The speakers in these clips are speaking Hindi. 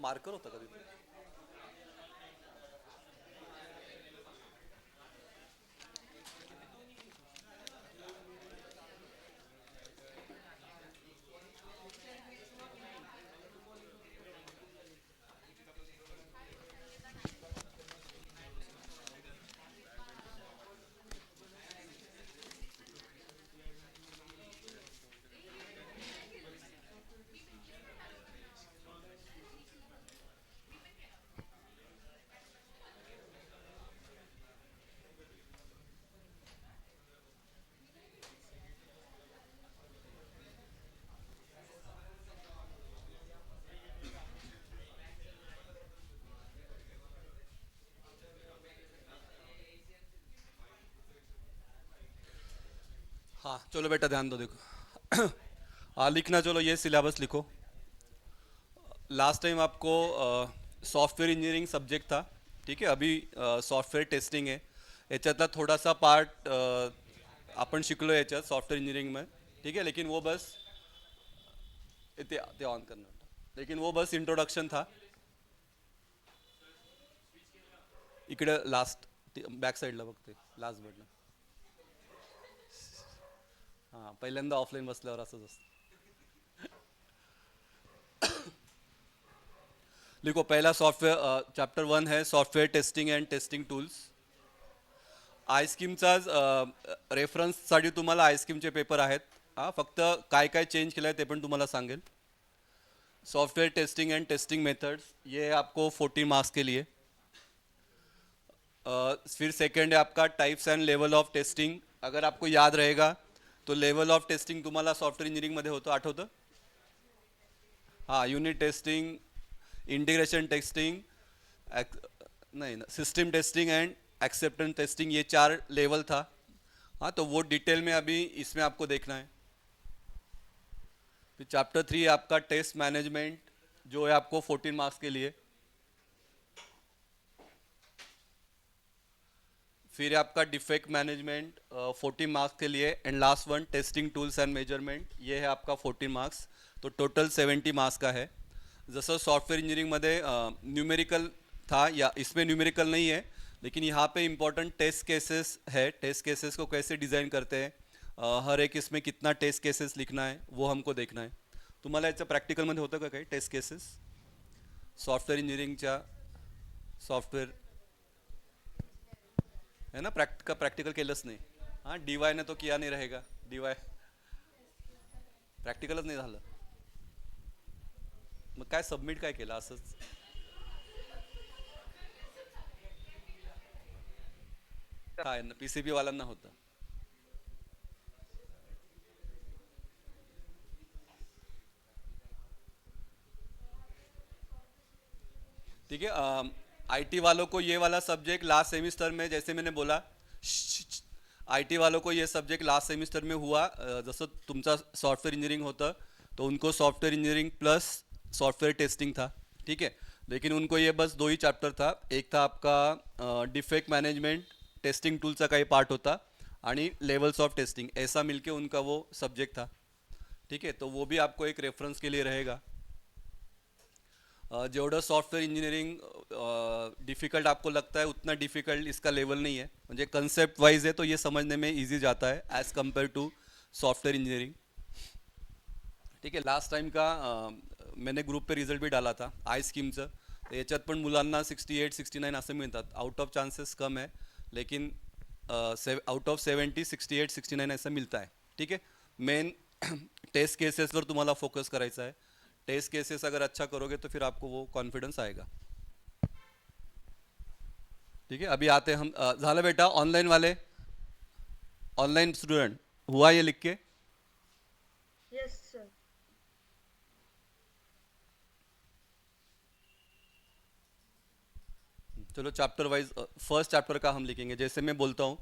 मार्कर होता कधी. हाँ चलो बेटा ध्यान दो देखो. हाँ लिखना, चलो ये सिलेबस लिखो. लास्ट टाइम आपको सॉफ्टवेअर इंजिनिअरिंग सब्जेक्ट था. ठीक आहे. अभी सॉफ्टवेअर टेस्टिंग आहे. याच्यातला थोडासा पार्ट आपण शिकलो याच्यात सॉफ्टवेअर इंजिनिअरिंगमध्ये. ठीक है, लेकिन वो बस ते ऑन करना, लेकिन वो बस इंट्रोडक्शन था. इकडे लास्ट बॅक साईडला बघते लास्ट बटन. हां पहिल्यांदा ऑफलाईन बसल्यावर असंच असतं. लिखो पहला सॉफ्टवेयर चैप्टर 1 है software testing and testing tools. आयस्कीमचाच रेफरन्ससाठी तुम्हाला आयस्कीमचे पेपर आहेत. हां फक्त काय काय चेंज केलं आहे ते पण तुम्हाला सांगेल. Software testing and testing methods ये आपको 14 मार्क्स के लिए. फिर सेकंड है आपका types and level of testing. अगर आपको याद रहेगा तो लेवल ऑफ टेस्टिंग तुम्हाला सॉफ्टवेअर इंजिनिअरिंगमध्ये होतं, आठवतं. हां युनिट टेस्टिंग, इंटिग्रेशन टेस्टिंग, नहीं ना system testing and acceptance testing, ये 4 लेवल था. हाँ तो वो डिटेल में अभी इसमें आपको देखना है. फिर चैप्टर 3 आपका टेस्ट मैनेजमेंट जो है आपको 14 मार्क्स के लिए. फिर आपका डिफेक्ट मैनेजमेंट 14 मार्क्स के लिए. And last one testing tools and measurement, ये है आपका 14 मार्क्स. तो टोटल 70 मार्क्स का है. जसं सॉफ्टवेयर इंजीनियरिंगमध्ये न्यूमेरिकल था, या इसमें न्यूमेरिकल नहीं है, लेकिन यहाँ पे इम्पॉर्टेंट टेस्ट केसेस है. टेस्ट केसेस को कैसे डिज़ाइन करते हैं, हर एक इसमें कितना टेस्ट केसेस लिखना है वो हमको देखना है. तुम्हाला याचं प्रॅक्टिकलमध्ये होतं का काही टेस्ट केसेस सॉफ्टवेअर इंजिनिअरिंगच्या. सॉफ्टवेअर है ना, प्रॅक्टिकल केलंच नाही. हां डी वायने तो किया नाही रहेगा. डी वाय प्रॅक्टिकलच नाही झालं. मग काय सबमिट काय केलं असंच. काय पी सी बी वाल्यांना होतं. ठीक है. आईटी वालों को ये वाला सब्जेक्ट लास्ट सेमिस्टर में, जैसे मैंने बोला, आईटी वालों को ये सब्जेक्ट लास्ट सेमिस्टर में हुआ. जसं तुमचा सॉफ्टवेयर इंजीनियरिंग होतं तो उनको software engineering plus software testing था. ठीक है, लेकिन उनको ये बस 2 ही चैप्टर था. एक था आपका डिफेक्ट मैनेजमेंट, टेस्टिंग टूलचा काही पार्ट होता, आणि लेवल्स ऑफ टेस्टिंग, ऐसा मिलके उनका वो सब्जेक्ट था. ठीक है, तो वो भी आपको एक रेफरेंस के लिए रहेगा. जेवढं सॉफ्टवेअर इंजीनियरिंग डिफ़िकल्ट आपको लगता है उतना डिफ़िकल्ट इसका लेवल नहीं है. म्हणजे कंसेप्ट वाइज है तो ये समझने में इजी जाता है as compare to software engineering. ठीक है. लास्ट टाइम का मैंने ग्रुप पे रिझल्ट भी डाला था आय स्कीमचं. तर याच्यात पण मुलांना 68 69 असं मिळतात. आउट ऑफ चांसेस कम है, लेकिन आउट ऑफ 70 68 69 ऐसा मिलता है. ठीक है. मेन टेस्ट केसेसवर तुम्हाला फोकस करायचा है. टेस्ट केसेस अगर अच्छा करोगे तो फिर आपको वो कॉन्फिडेंस आएगा. ठीक है. अभी आते हम झालं बेटा ऑनलाइन वाले. ऑनलाइन स्टूडेंट हुआ ये लिख के. Yes, sir. चलो चैप्टर वाइज फर्स्ट चैप्टर का हम लिखेंगे. जैसे मैं बोलता हूँ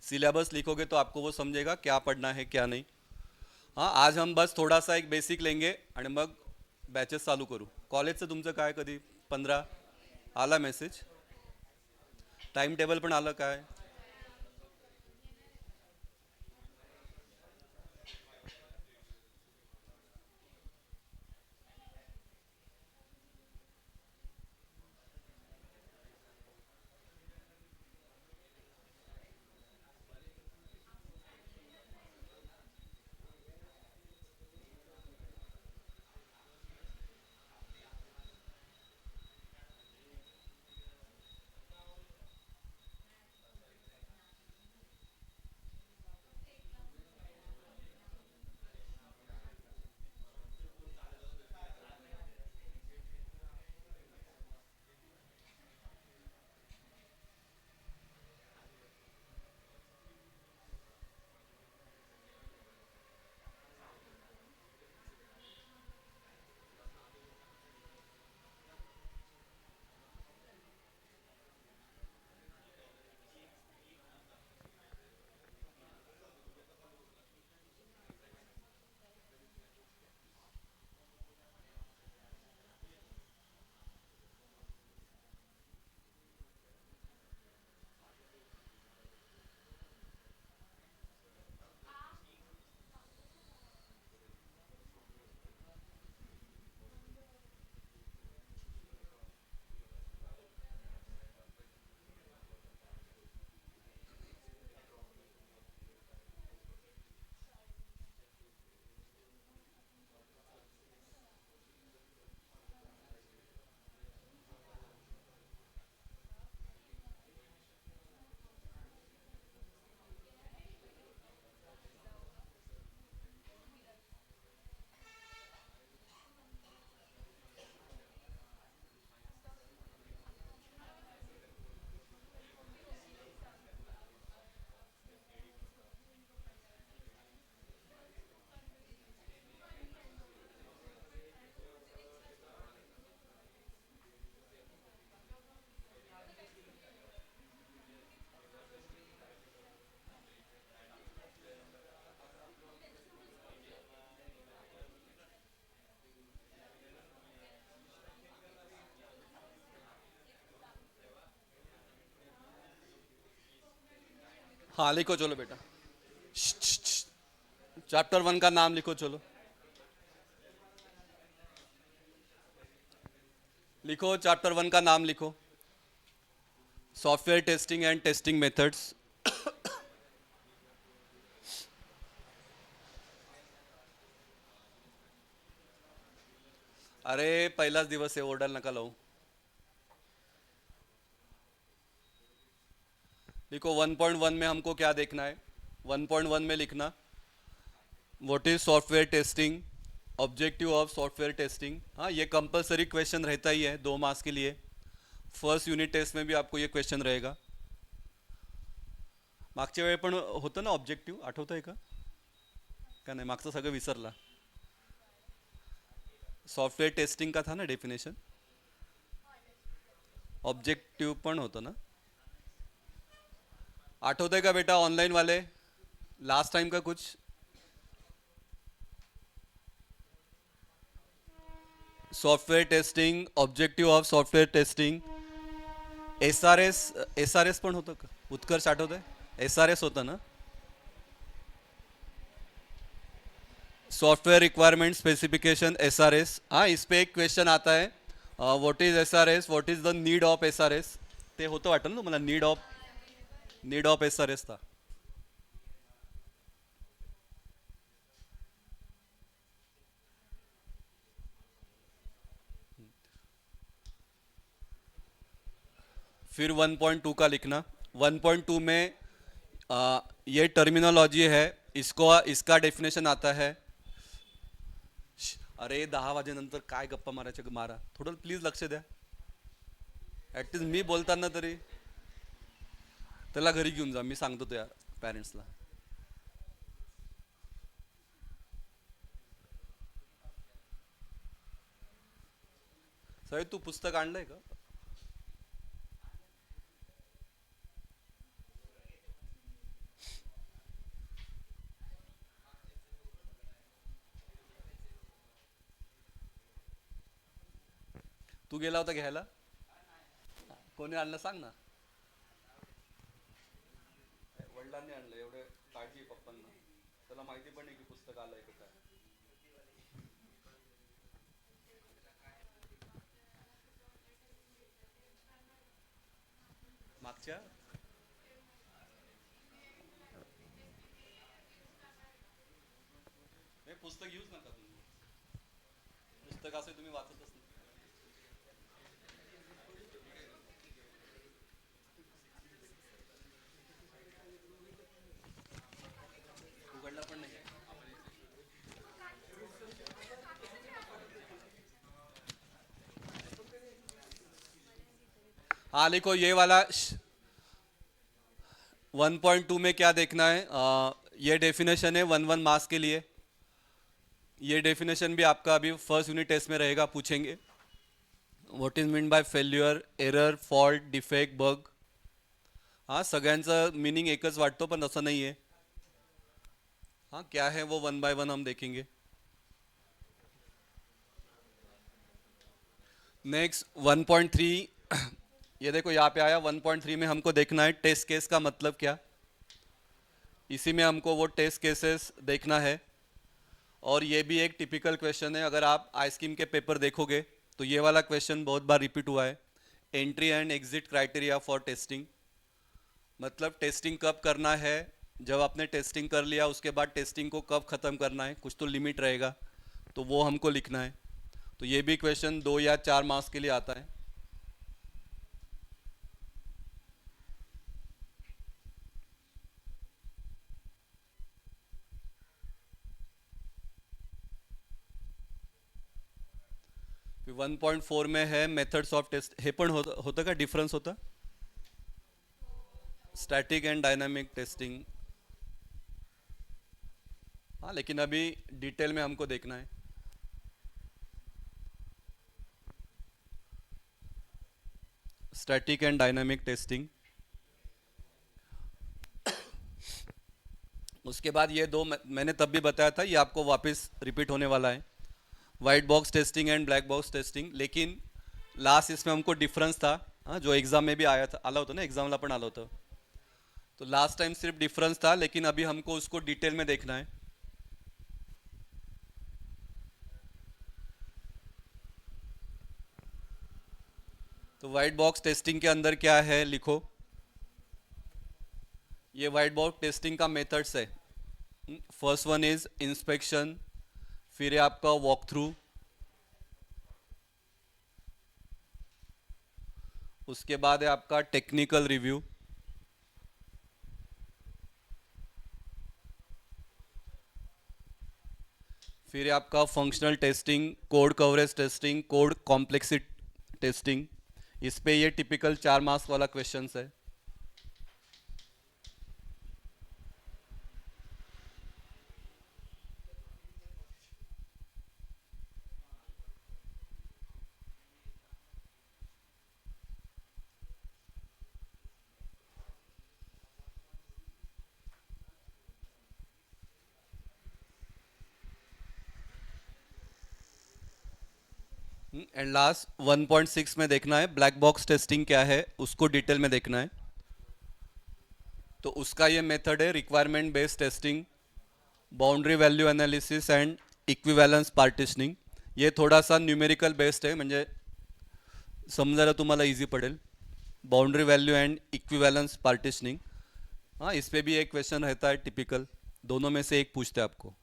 सिलेबस लिखोगे तो आपको वो समझेगा क्या पढ़ना है क्या नहीं. हां आज हम बस थोडासा एक बेसिक लेंगे आणि मग बॅचेस चालू करू. कॉलेजचं तुमचं काय कधी 15 आला मेसेज, टाइम टेबल पण आलं काय. हाँ लिखो चलो बेटा। चैप्टर 1 का नाम लिखो चलो। लिखो चैप्टर 1 का नाम लिखो। Software testing and testing methods. अरे पहिलाच दिवस आहे, ओरडायला नका लावू. लिखो 1.1 में हमको क्या देखना है. 1.1 में लिखना what is software testing, objective of software testing. हाँ ये कंपलसरी क्वेश्चन रहता ही है 2 मार्क्स के लिए. फर्स्ट युनिट टेस्ट में भी आपको ये क्वेश्चन रहेगा. मागच्या वेळी पण होतं ना ऑब्जेक्टिव्ह, आठवतं आहे का नाही? मागचं सगळं विसरला. सॉफ्टवेयर टेस्टिंग का था ना डेफिनेशन. ऑब्जेक्टिव्ह पण होतं ना, आठवत है का बेटा ऑनलाइन वाले? लास्ट टाइम का कुछ software testing, objective of software testing, S R S पण होतं का? उत्कर्ष आठवत है? SRS होता ना, सॉफ्टवेयर रिक्वायरमेंट स्पेसिफिकेशन SRS. हाँ इस पे एक क्वेश्चन आता है what is SRS, what is the need of SRS. ते होतं वाटतं ना तुम्हाला, नीड ऑफ SRS था. फिर 1.2 का लिखना. 1.2 में ये टर्मिनोलॉजी है, इसका डेफिनेशन आता है. अरे 10 वाजेनंतर काय गप्पा मारायचे मारा, थोडं प्लीज लक्ष द्या. ॲटलिस्ट मी बोलताना तरी त्याला घरी घेऊन जा, मी सांगतो त्या पॅरेंट्सला. साहेब तू पुस्तक आणलंय का? तू गेला होता घ्यायला? कोणी आणलं सांग ना. वडिलांनी आणलं, एवढे काळजी पप्पांना, त्याला माहिती पण नाही की पुस्तक आलंय का काय. मागच्या हे पुस्तक घेऊच नका तुम्ही. पुस्तक असे तुम्ही वाचतच नाही. उघडला पण नाही. हाँ लिखो ये वाला 1.2 में क्या देखना है. ये डेफिनेशन है 1 मार्क्स के लिए. ये डेफिनेशन भी आपका अभी फर्स्ट यूनिट टेस्ट में रहेगा, पूछेंगे. What is mean by failure, error, fault, defect, bug. हाँ सगळ्यांचं मीनिंग एकच वाटतो पण तसं नाही आहे. हाँ क्या है वो 1 बाय 1 हम देखेंगे. नेक्स्ट 1.3. ये देखो यहाँ पे आया 1.3 में हमको देखना है टेस्ट केस का मतलब क्या. इसी में हमको वो टेस्ट केसेस देखना है. और ये भी एक टिपिकल क्वेश्चन है, अगर आप आइसक्रीम के पेपर देखोगे तो ये वाला क्वेश्चन बहुत बार रिपीट हुआ है. Entry and exit criteria for testing. मतलब टेस्टिंग कब करना है, जब आपने टेस्टिंग कर लिया उसके बाद टेस्टिंग को कब ख़त्म करना है, कुछ तो लिमिट रहेगा, तो वो हमको लिखना है. तो ये भी क्वेश्चन 2 या 4 मार्क्स के लिए आता है. फिर 1.4 में है मेथड्स ऑफ टेस्ट. हे पण होतं का, डिफरन्स होता स्टैटिक एंड डायनामिक टेस्टिंग. हाँ लेकिन अभी डिटेल में हमको देखना है. Static and dynamic testing. उसके बाद ये दो मैंने तब भी बताया था, ये आपको वापस रिपीट होने वाला है. White box testing and black box testing. लेकिन लास्ट इसमें हमको डिफरेंस था, हाँ जो एग्जाम में भी आया था, आला होता ना, एग्जामला पण आलं होतं. तो लास्ट टाइम सिर्फ डिफरेंस था, लेकिन अभी हमको उसको डिटेल में देखना है। तो व्हाइट बॉक्स टेस्टिंग के अंदर क्या है लिखो। ये व्हाइट बॉक्स टेस्टिंग का मेथड्स है। फर्स्ट वन इज इंस्पेक्शन, फिर है आपका वॉक थ्रू, उसके बाद है आपका टेक्निकल रिव्यू, फिर है आपका functional testing, code coverage testing, code complexity testing. इस पे ये टिपिकल 4 मार्क्स वाला क्वेश्चंस है। एंड लास्ट 1.6 में देखना है ब्लैक बॉक्स टेस्टिंग क्या है, उसको डिटेल में देखना है। तो उसका ये मेथड है requirement based testing, boundary value analysis and equivalence partitioning. ये थोड़ा सा न्यूमेरिकल बेस्ड है, म्हणजे समजायला तुम्हाला इजी पडेल। Boundary value and equivalence partitioning, हाँ इस पे भी एक क्वेश्चन रहता है टिपिकल, दोनों में से एक पूछते हैं आपको।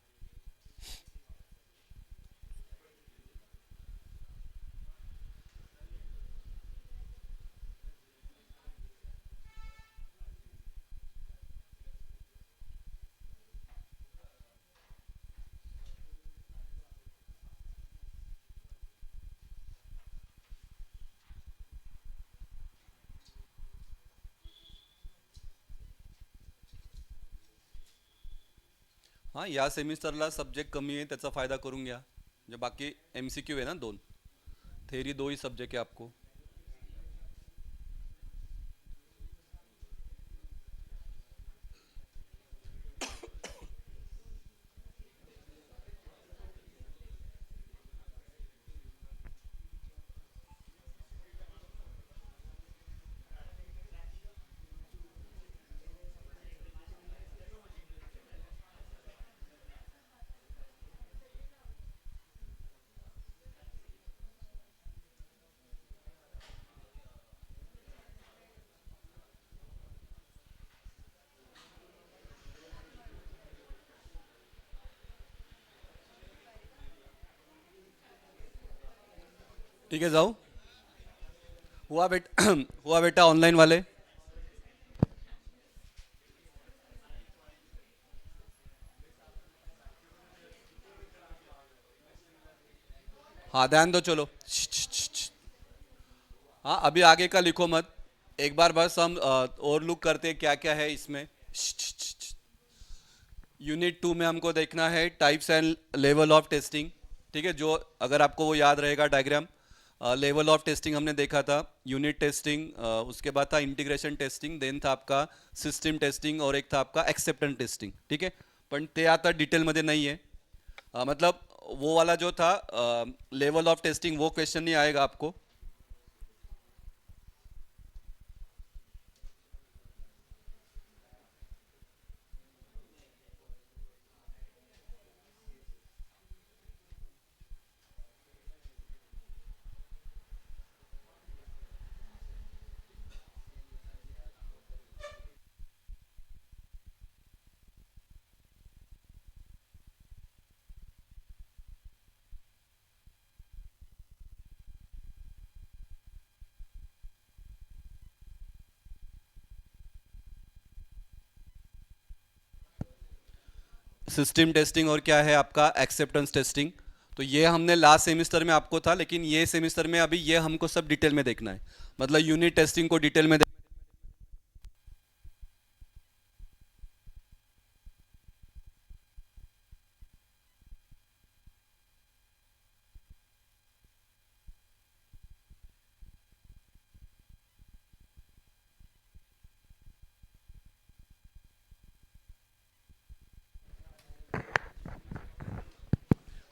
हाँ या सेमिस्टरला सब्जेक्ट कमी आहे, त्याचा फायदा करून घ्या। म्हणजे बाकी MCQ आहे ना 2, थेरी 2 ही सब्जेक्ट है आपको। ठीक है जाओ, हुआ बेटा हुआ बेटा ऑनलाइन वाले। हाँ ध्यान दो, चलो हाँ अभी आगे का लिखो मत, एक बार बस हम और लुक करते हैं क्या क्या है इसमें। यूनिट 2 में हमको देखना है types and level of testing. ठीक है, जो अगर आपको वो याद रहेगा डायग्राम, लेवल ऑफ टेस्टिंग हमने देखा था, यूनिट टेस्टिंग, उसके बाद था इंटीग्रेशन टेस्टिंग, देन था आपका सिस्टम टेस्टिंग और एक था आपका एक्सेप्टन्स टेस्टिंग। ठीक है, पण ते आता डिटेलमध्ये नाही आहे। मतलब वो वाला जो था लेवल ऑफ टेस्टिंग, वो क्वेश्चन नहीं आएगा आपको। सिस्टम टेस्टिंग और क्या है आपका एक्सेप्टेंस टेस्टिंग। तो ये हमने लास्ट सेमिस्टर में आपको था, लेकिन ये सेमिस्टर में अभी ये हमको सब डिटेल में देखना है। मतलब यूनिट टेस्टिंग को डिटेल में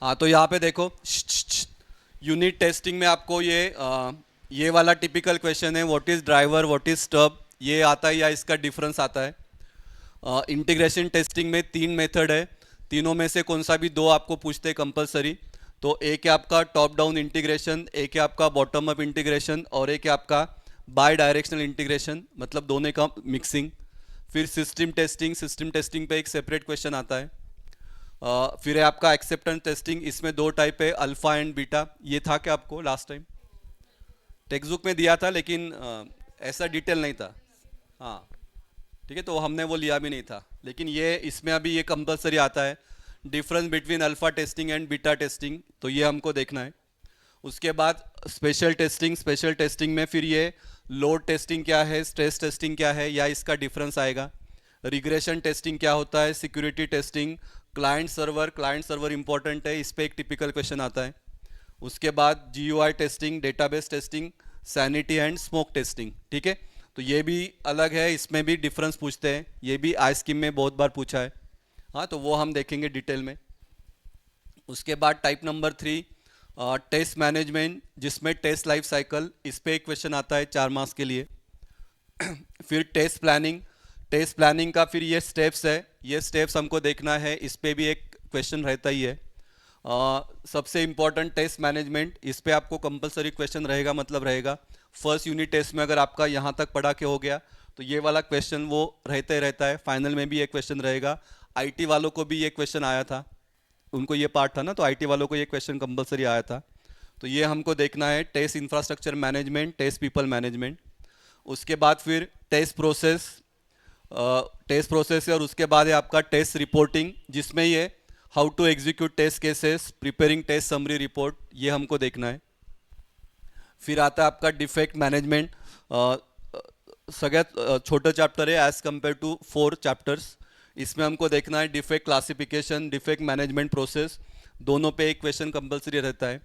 हाँ तो यहाँ पे देखो, यूनिट टेस्टिंग में आपको ये वाला टिपिकल क्वेश्चन है, what is driver what is stub, ये आता है या इसका डिफरेंस आता है। इंटीग्रेशन टेस्टिंग में 3 मेथड है, तीनों में से कौन सा भी 2 आपको पूछते हैं कंपलसरी। तो एक है आपका टॉप डाउन इंटीग्रेशन, एक है आपका बॉटम अप इंटीग्रेशन, और एक है आपका बाय डायरेक्शनल इंटीग्रेशन, मतलब दोनों का मिक्सिंग। फिर सिस्टम टेस्टिंग पे एक सेपरेट क्वेश्चन आता है। फिर है आपका एक्सेप्टेंस टेस्टिंग, इसमें 2 टाइप है, अल्फा एंड बीटा। ये था क्या आपको लास्ट टाइम टेक्स्ट बुक में दिया था, लेकिन ऐसा डिटेल नहीं था। हाँ, ठीक है, तो हमने वो लिया भी नहीं था, लेकिन ये इसमें अभी ये कंपलसरी आता है, difference between alpha testing and beta testing, तो ये हमको देखना है। उसके बाद स्पेशल टेस्टिंग में फिर ये लोड टेस्टिंग क्या है, स्ट्रेस टेस्टिंग क्या है, या इसका डिफरेंस आएगा। रिग्रेशन टेस्टिंग क्या होता है, security testing, client server important है, इस पर एक टिपिकल क्वेश्चन आता है। उसके बाद GUI testing, database testing, sanity and smoke testing. ठीक है, तो ये भी अलग है, इसमें भी डिफरेंस पूछते हैं, ये भी आई स्कीम में बहुत बार पूछा है। हाँ, तो वो हम देखेंगे डिटेल में। उसके बाद टाइप नंबर 3, टेस्ट मैनेजमेंट, जिसमें टेस्ट लाइफ साइकिल, इस पे एक क्वेश्चन आता है 4 मार्क्स के लिए। फिर टेस्ट प्लानिंग का फिर ये स्टेप्स है, ये स्टेप्स हमको देखना है, इस पे भी एक क्वेश्चन रहता ही है। सबसे इम्पॉर्टेंट टेस्ट मैनेजमेंट, इस पे आपको कंपलसरी क्वेश्चन रहेगा, मतलब रहेगा। फर्स्ट यूनिट टेस्ट में अगर आपका यहाँ तक पढ़ा के हो गया तो ये वाला क्वेश्चन वो रहता ही रहता है, फाइनल में भी एक क्वेश्चन रहेगा। IT वालों को भी ये क्वेश्चन आया था, उनको ये पार्ट था ना, तो IT वालों को ये क्वेश्चन कंपलसरी आया था। तो ये हमको देखना है, test infrastructure management, test people management. उसके बाद फिर टेस्ट प्रोसेस है, और उसके बाद है आपका टेस्ट रिपोर्टिंग, जिसमें ये how to execute test cases, preparing test summary report, ये हमको देखना है। फिर आता है आपका डिफेक्ट मैनेजमेंट, सगळ्यात छोटं चैप्टर है एज कंपेयर टू 4 चैप्टर्स। इसमें हमको देखना है defect classification, defect management process, दोनों पे एक क्वेश्चन कंपलसरी रहता है।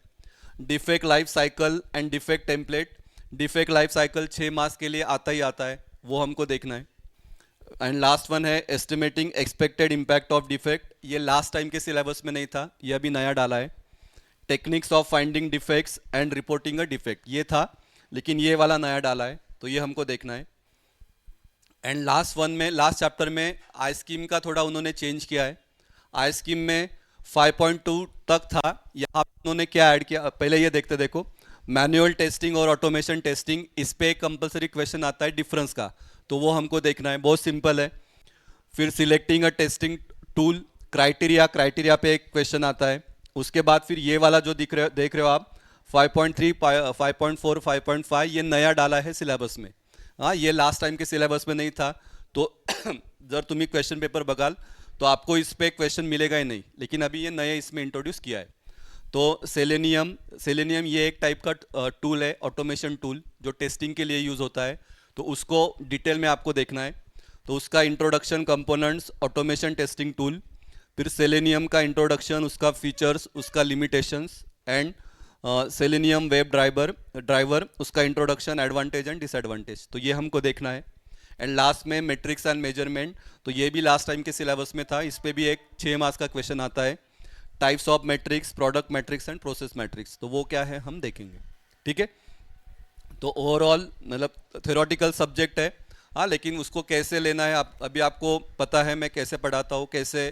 Defect life cycle and defect template, defect life cycle 6 marks के लिए आता ही आता है, वो हमको देखना है। एंड लास्ट वन है estimating expected impact of defect, ये लास्ट टाइम के सिलेबस में नहीं था, ये अभी नया डाला है। Techniques of finding defects and reporting a defect, ये था, लेकिन ये वाला नया डाला है, तो ये हमको देखना है। एंड लास्ट चैप्टर में आई स्कीम का थोड़ा उन्होंने चेंज किया है। आई स्कीम में 5.2 तक था, यहाँ पे उन्होंने क्या ऐड किया, पहले ये देखते देखो। मैनुअल टेस्टिंग और ऑटोमेशन टेस्टिंग, इस पे एक कंपलसरी क्वेश्चन आता है डिफरेंस का, तो वो हमको देखना है, बहुत सिंपल है। फिर selecting a testing tool, criteria पे एक क्वेश्चन आता है। उसके बाद फिर ये वाला जो देख रहे हो आप, 5.3, 5.4, 5.5, ये नया डाला है सिलेबस में। हाँ, ये लास्ट टाइम के सिलेबस में नहीं था, तो जर तुम्ही क्वेश्चन पेपर बघाल तो आपको इस पे क्वेश्चन मिलेगा ही नहीं, लेकिन अभी ये नए इसमें इंट्रोड्यूस किया है। तो सेलेनियम ये एक टाइप का टूल है, ऑटोमेशन टूल, जो टेस्टिंग के लिए यूज़ होता है, तो उसको डिटेल में आपको देखना है। तो उसका introduction, components, automation testing tool, फिर सेलेनियम का इंट्रोडक्शन, उसका फीचर्स, उसका limitations, and selenium web driver, उसका इंट्रोडक्शन, एडवांटेज एंड डिसएडवांटेज, तो ये हमको देखना है। एंड लास्ट में मेट्रिक्स एंड मेजरमेंट, तो ये भी लास्ट टाइम के सिलेबस में था, इस पे भी एक 6 मार्क्स का क्वेश्चन आता है। Types of matrix, product matrix and process matrix, तो वो क्या है हम देखेंगे। ठीक है, तो ओवरऑल मतलब थ्योरेटिकल सब्जेक्ट है। हाँ, लेकिन उसको कैसे लेना है, अभी आपको पता है मैं कैसे पढ़ाता हूँ, कैसे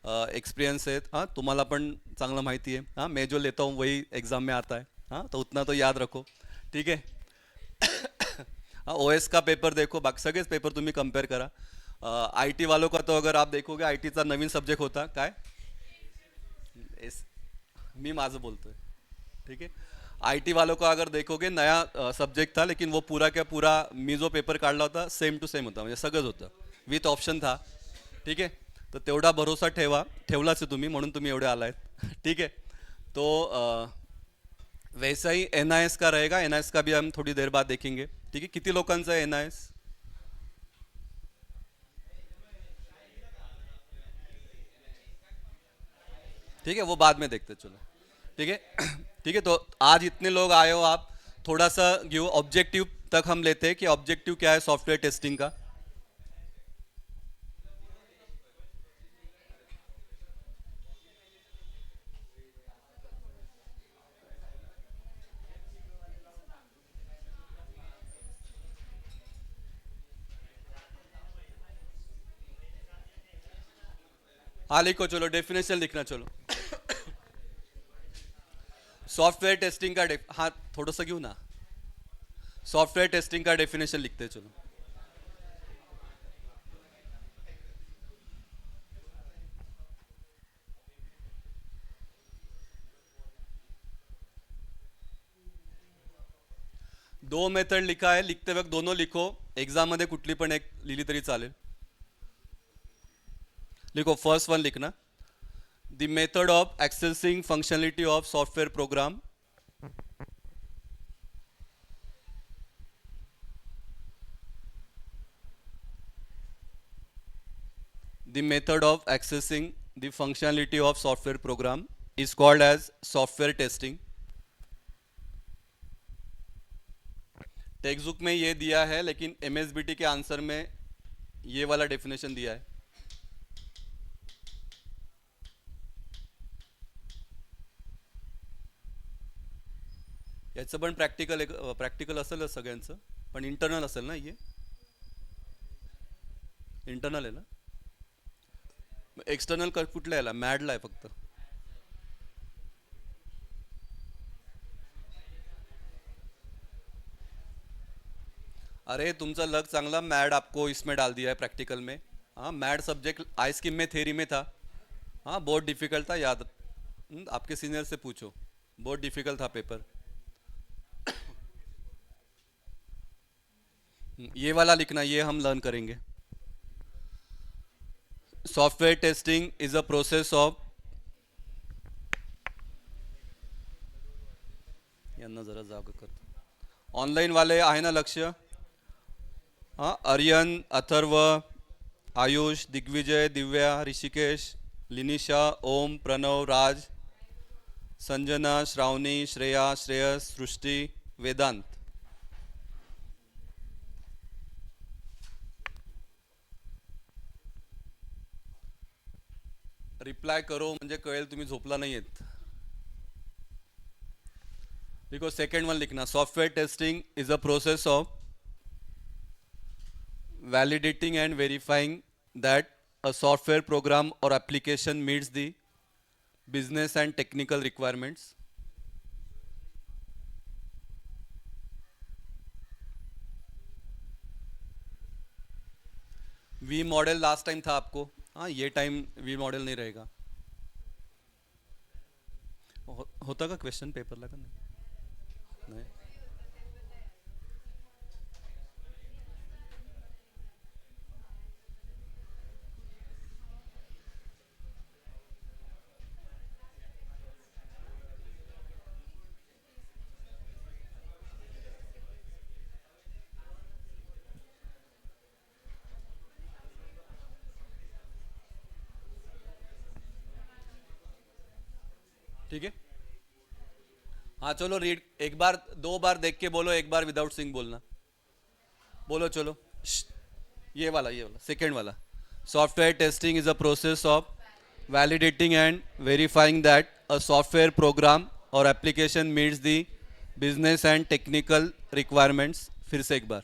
एक्सपीरियंस है। हाँ, तुम्हाला पण चांगला माहिती है। हाँ, मैं जो लेता हूँ वही एग्ज़ाम में आता है। हाँ, तो उतना तो याद रखो। ठीक है। हाँ, OS का पेपर देखो, बाकी सगळेच पेपर तुम्ही कंपेअर करा। IT वालों का तो अगर आप देखोगे, IT चा नवीन सब्जेक्ट होता काय, एस मी माझं बोलतोय। ठीक है, IT वालों का अगर देखोगे नया सब्जेक्ट था, लेकिन वो पूरा क्या पूरा मी जो पेपर काढला होता सेम टू सेम होता, म्हणजे सगळंच होतं, विथ ऑप्शन था। ठीक है, तो तेवढा भरोसा ठेवलाच आहे तुम्ही, म्हणून तुम्ही एवढे आलायत। ठीक है, तो वैसा ही NIS का रहेगा, NIS का भी हम थोड़ी देर बाद देखेंगे। ठीक है, किती लोकांचा है NIS? ठीक है, वो बाद में देखते चलो। ठीक है। ठीक है, तो आज इतने लोग आए हो आप, थोड़ा सा गिव ऑब्जेक्टिव तक हम लेते हैं कि ऑब्जेक्टिव क्या है सॉफ्टवेयर टेस्टिंग का। हाँ लिखो, चलो डेफिनेशन लिखना, चलो। सॉफ्टवेयर टेस्टिंग का हाँ थोड़ा सा क्यों ना, सॉफ्टवेयर टेस्टिंग का डेफिनेशन लिखते हैं, चलो। दो मेथड लिखा आहे, लिखते वक्त दोनों लिखो, एग्जाम मध्ये कुठली पण एक लिहिली तरी चालेल. लिखो, फर्स्ट वन लिखना, the method of accessing functionality of software program. The method of accessing the functionality of software program is called as software testing. Text book में ये दिया है, लेकिन एमएसबीटी के आंसर में ये वाला डेफिनेशन दिया है. याचं पण प्रॅक्टिकल असेलच सगळ्यांचं, पण इंटरनल असेल ना, ये इंटरनल आहे ना. एक्सटर्नल कुठल्या याला, मॅडला आहे फक्त. अरे तुमचा लक चांगला, मैड आपको इसमें डाल दिया है प्रैक्टिकल में. हाँ, मैड सब्जेक्ट आई स्कीम में थेरी में था. हाँ, बहुत डिफिकल्ट था, याद. आपके सीनियर से पूछो, बहुत डिफिकल्ट था पेपर. ये वाला लिखना, ये हम लर्न करेंगे. Software testing is a process of, यांना जरा जाग करतो. ऑनलाईन वाले आहे ना लक्ष. हाँ, आर्यन, अथर्व, आयुष, दिग्विजय, दिव्या, ऋषिकेश, लिनिशा, ओम, प्रणव, राज, संजना, श्रावणी, श्रेया, श्रेयस, सृष्टि, वेदांत. रिप्लाय करो म्हणजे कळेल तुम्ही झोपला नाही आहेत. देखो, सेकंड वन लिखना, software testing is a process of validating and verifying that a software program or application meets the business and technical requirements. V model last time था आपको. हाँ, ये टाइम वी मॉडल नहीं रहेगा. होता का क्वेश्चन पेपर लगा नहीं. ठीक है. हाँ चलो, रीड एक बार, दो बार देख के बोलो, एक बार विदाउट सिंग बोलना. बोलो चलो. ये वाला सेकेंड वाला. Software testing is a process of validating and verifying that a software program or application meets the business and technical requirements. फिर से एक बार.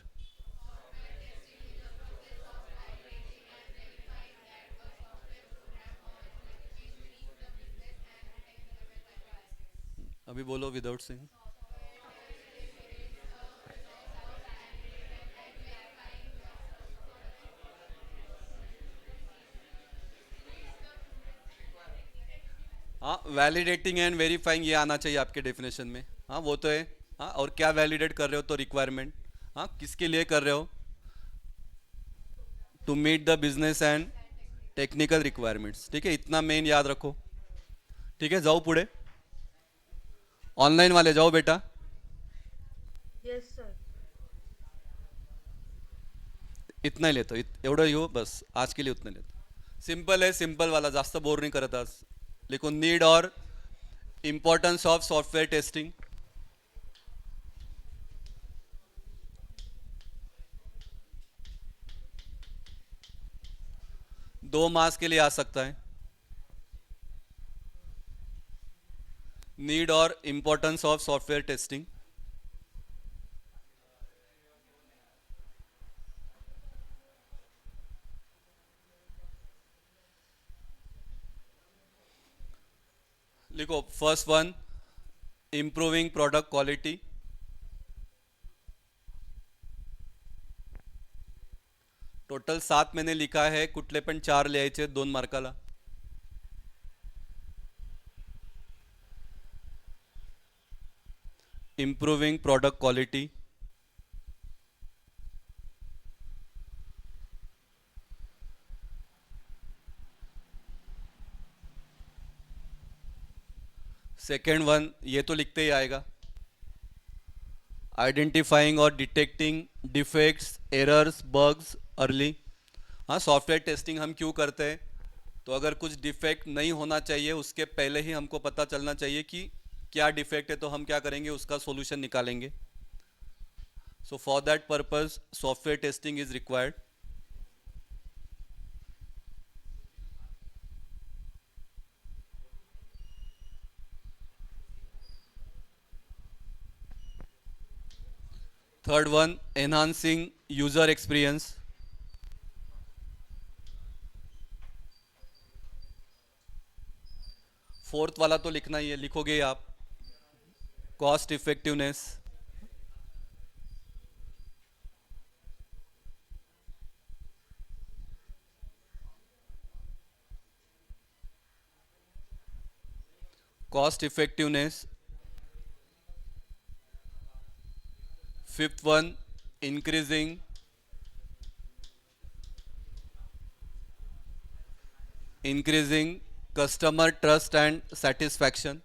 अभी बोलो विदाउट सिंग. हाँ, वैलिडेटिंग एंड वेरीफाइंग ये आना चाहिए आपके डेफिनेशन में. हाँ वो तो है. हाँ, और क्या वैलिडेट कर रहे हो, तो रिक्वायरमेंट. हाँ, किसके लिए कर रहे हो, to meet the business and technical requirements. ठीक है, इतना मेन याद रखो. ठीक है, जाओ पुढे. ऑनलाइन वाले जाओ बेटा. Yes, sir. इतना ही लेतो, एवढं येऊ बस, आज के लिए उतना लेतो. सिंपल है, सिंपल वाला, जास्त बोर नहीं करत आज. लिखो, नीड और इम्पॉर्टन्स ऑफ सॉफ्टवेयर टेस्टिंग. दो मास के लिए आ सकता है. नीड और importance of software testing. First one, improving product quality. Total 7 मैंने लिखा है, कुठले पण 4 लिहायचे 2 मार्काला. Improving product quality. Second one, ये तो लिखते ही आएगा, आइडेंटिफाइंग और detecting defects, errors, bugs early. हाँ, सॉफ्टवेयर टेस्टिंग हम क्यों करते हैं? तो अगर कुछ डिफेक्ट नहीं होना चाहिए उसके पहले ही हमको पता चलना चाहिए कि क्या डिफेक्ट है, तो हम क्या करेंगे, उसका सॉल्यूशन निकालेंगे. So for that purpose software testing is required. Third one, enhancing user experience. Fourth वाला तो लिखना ही है, लिखोगे ही आप. Cost effectiveness. Cost effectiveness. Fifth one, increasing customer trust and satisfaction.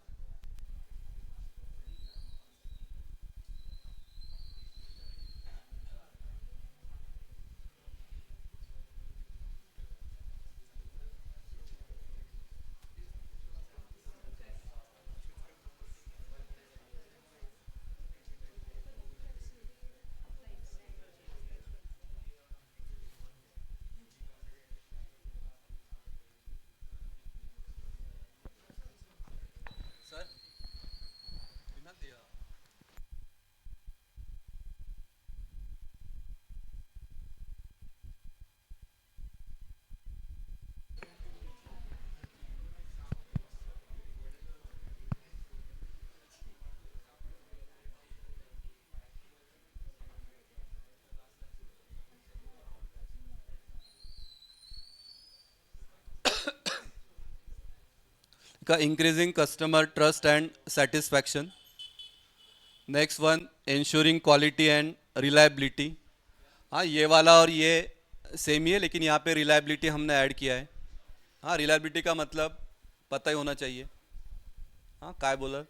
का increasing customer trust and satisfaction. Next one, ensuring quality and reliability. हाँ, ये वाला और ये सेम ही है, लेकिन यहाँ पे रिलायबिलिटी हमने ऐड किया है. हाँ, रिलायबिलिटी का मतलब पता ही होना चाहिए. हाँ, काय बोला.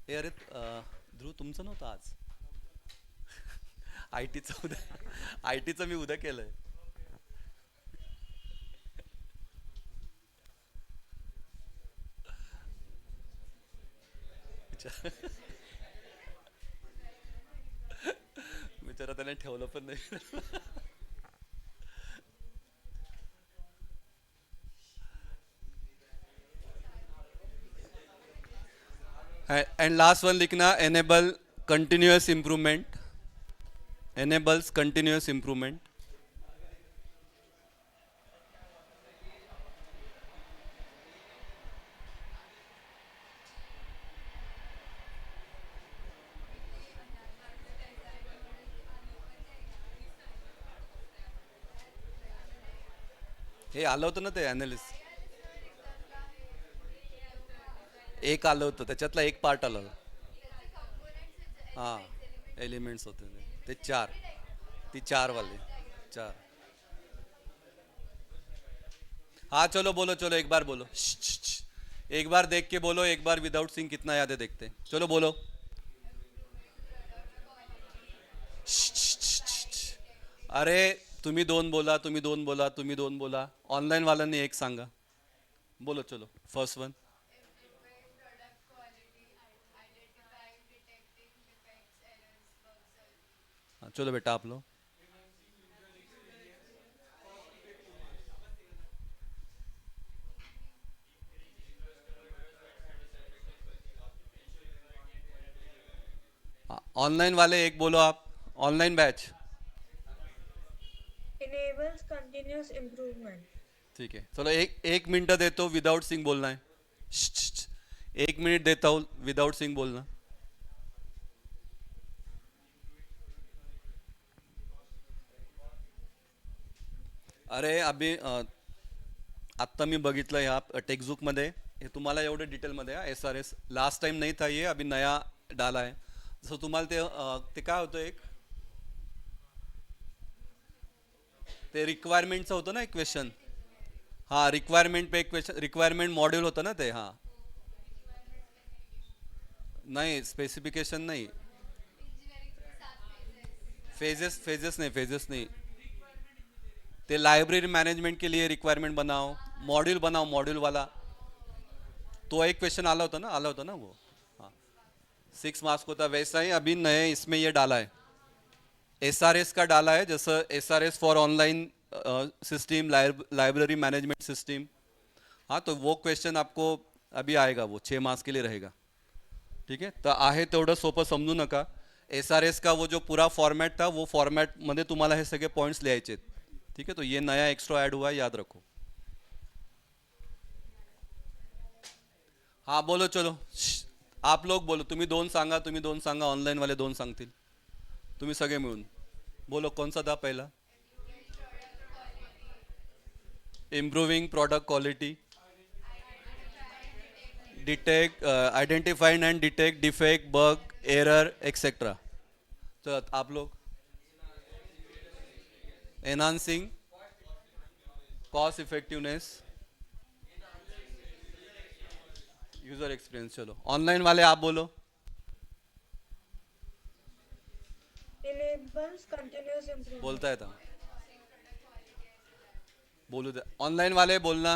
ए अरे ध्रुव, तुमचं नव्हतं आज. आय टीचं उद्या, आय टीचं मी उद्या केलंय. बिचारा त्याने ठेवलं पण नाही. एंड लास्ट वन लिखना, enable continuous improvement. enables continuous improvement. हे आलं होतं ना ते अनालिस्ट, एक आलं होतं त्याच्यातला एक पार्ट आलं. हां, एलिमेंट्स होते ते चार, ती चार वाले चार. हाँ चलो बोलो, चलो एक बार बोलो. एक बार देख के बोलो, एक बार विदाउट सिंग कितना याद है देखते. चलो बोलो. अरे तुम्ही दोन बोला, तुम्ही दोन बोला, तुम्ही दोन बोला. ऑनलाईन वाल्यांनी एक सांगा. बोलो चलो. First one. हाँ, चलो बेटा आप लो. ऑनलाइन वाले एक बोलो आप. Online batch. Enables continuous improvement. ठीक है, चलो एक मिनट देता हूँ, विदाउट सिंग बोलना है. श्श, श्श. 1 मिनट देता हूँ, विदाउट सिंग बोलना. अरे अभि आत्ता मी बघितलं ह्या टेक्स्टबुकमध्ये, हे तुम्हाला एवढं डिटेलमध्ये S R S last time नाही था, ये अभी नया डाला है. जसं तुम्हाला ते काय होतं, एक ते रिक्वायरमेंटचं होतं ना एक क्वेश्चन. हां, रिक्वायरमेंट पे एक क्वेश्चन, रिक्वायरमेंट मॉड्यूल होतं ना ते. हां, नाही स्पेसिफिकेशन नाही, फेजेस नाही, फेजेस नहीं. ते लाइब्रेरी मैनेजमेंट के लिए रिक्वायरमेंट बनाओ मॉड्यूल वाला. तो एक क्वेश्चन आला होता ना वो. हाँ, 6 मार्क्स को था, वैसा ही अभी नए इसमें ये डाला है, एसआरएस का डाला है. जैसे SRS for online system, library management system. हाँ, तो वो क्वेश्चन आपको अभी आएगा, वो 6 मार्क्स के लिए रहेगा. ठीक आहे, तर आहे तेवढं सोपं समजू नका. एस आर एस का वो जो पूरा फॉर्मॅट था, वो फॉर्मॅटमध्ये तुम्हाला हे सगळे पॉईंट्स लिहायचे आहेत. ठीक है, तो ये नया एक्स्ट्रा ऐड हुआ है, याद रखो. हाँ बोलो, चलो आप लोग बोलो, तुम्ही दोन सांगा, ऑनलाईन वाले दोन सांगतील, तुम्ही सगळे मिळून बोलो. कोणसा था पहिला? Improving product quality, detect identified and detect defect, bug, error etcetera. तो आप लोग enhancing cost effectiveness, user experience. चलो ऑनलाइन वाले आप बोलो. Enables continuous improvement. बोलता है था, बोलू दे. ऑनलाइन वाले बोलना.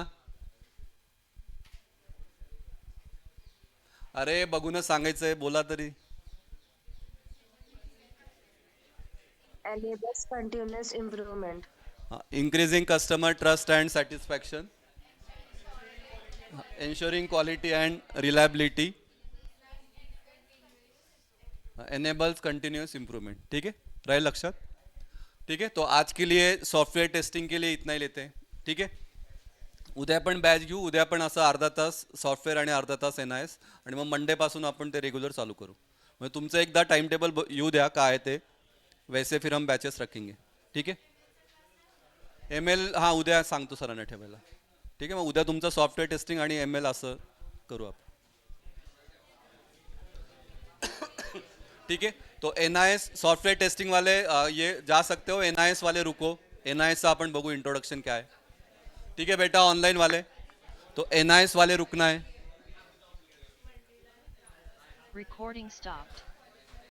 अरे बघूनच सांगायचंय, बोला तरी. Enables continuous improvement. Increasing customer trust and satisfaction, ensuring quality and reliability, enables continuous improvement. ठीक है, रहे लक्षात. ठीक है, तो आज के लिए सॉफ्टवेयर टेस्टिंग के लिए इतना ही लेते हैं. ठीक है, उद्या पण बॅच घेऊ, उद्या पण असं अर्धा तास सॉफ्टवेअर आणि अर्धा तास एन आय एस, आणि मग मंडे पासून आपण ते रेग्युलर चालू करू. म्हणजे तुमचं एकदा टाइम टेबल येऊ द्या काय ते, वैसे फिर हम बॅचेस रखेंगे. ठीक है, एम एल हां उद्या सांगतो सरांना ठेवायला. ठीक आहे, मग उद्या तुमचं सॉफ्टवेअर टेस्टिंग आणि एम एल असं करू आपण. ठीक है, तो N I S software testing वाले ये जा सकते हो, एन आई एस वाले रुको. एन आई एसचा आपण बघू इंट्रोडक्शन क्या है. ठीक है बेटा, ऑनलाइन वाले तो एन आई एस वाले रुकना है. Recording stopped.